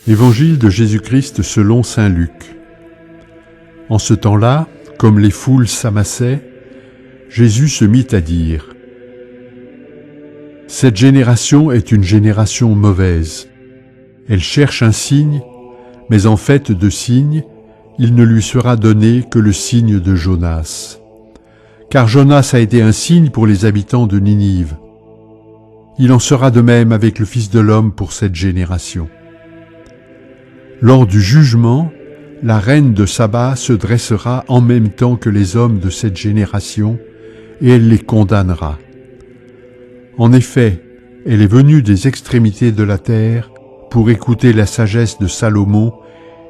Évangile de Jésus-Christ selon saint Luc. En ce temps-là, comme les foules s'amassaient, Jésus se mit à dire : « Cette génération est une génération mauvaise. Elle cherche un signe, mais en fait de signe, il ne lui sera donné que le signe de Jonas. Car Jonas a été un signe pour les habitants de Ninive. Il en sera de même avec le Fils de l'homme pour cette génération. Lors du jugement, la reine de Saba se dressera en même temps que les hommes de cette génération, et elle les condamnera. En effet, elle est venue des extrémités de la terre pour écouter la sagesse de Salomon,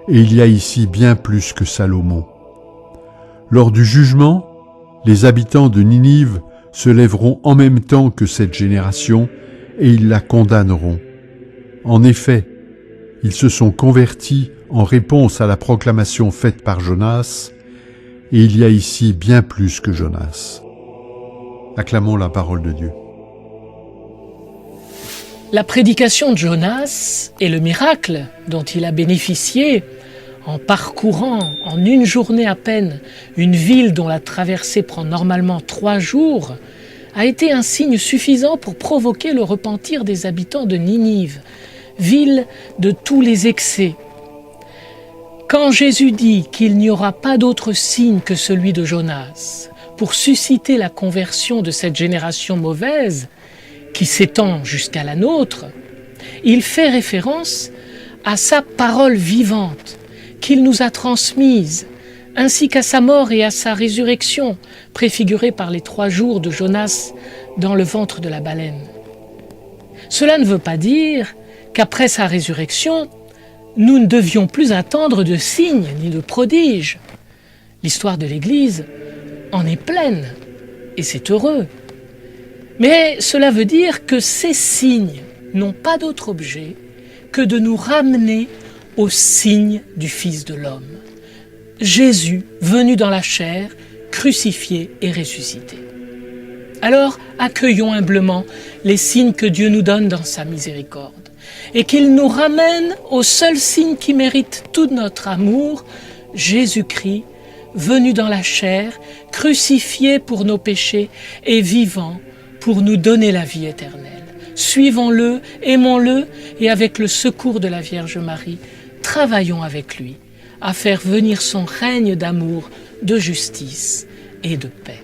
et il y a ici bien plus que Salomon. Lors du jugement, les habitants de Ninive se lèveront en même temps que cette génération, et ils la condamneront. En effet, ils se sont convertis en réponse à la proclamation faite par Jonas, et il y a ici bien plus que Jonas. Acclamons la parole de Dieu. La prédication de Jonas et le miracle dont il a bénéficié en parcourant en une journée à peine une ville dont la traversée prend normalement 3 jours, a été un signe suffisant pour provoquer le repentir des habitants de Ninive, ville de tous les excès. Quand Jésus dit qu'il n'y aura pas d'autre signe que celui de Jonas pour susciter la conversion de cette génération mauvaise, qui s'étend jusqu'à la nôtre, il fait référence à sa parole vivante qu'il nous a transmise, ainsi qu'à sa mort et à sa résurrection, préfigurée par les 3 jours de Jonas dans le ventre de la baleine. Cela ne veut pas dire qu'après sa résurrection, nous ne devions plus attendre de signes ni de prodiges. L'histoire de l'Église en est pleine, et c'est heureux. Mais cela veut dire que ces signes n'ont pas d'autre objet que de nous ramener au signe du Fils de l'homme. Jésus, venu dans la chair, crucifié et ressuscité. Alors, accueillons humblement les signes que Dieu nous donne dans sa miséricorde, et qu'il nous ramène au seul signe qui mérite tout notre amour, Jésus-Christ, venu dans la chair, crucifié pour nos péchés et vivant pour nous donner la vie éternelle. Suivons-le, aimons-le, et avec le secours de la Vierge Marie, travaillons avec lui à faire venir son règne d'amour, de justice et de paix.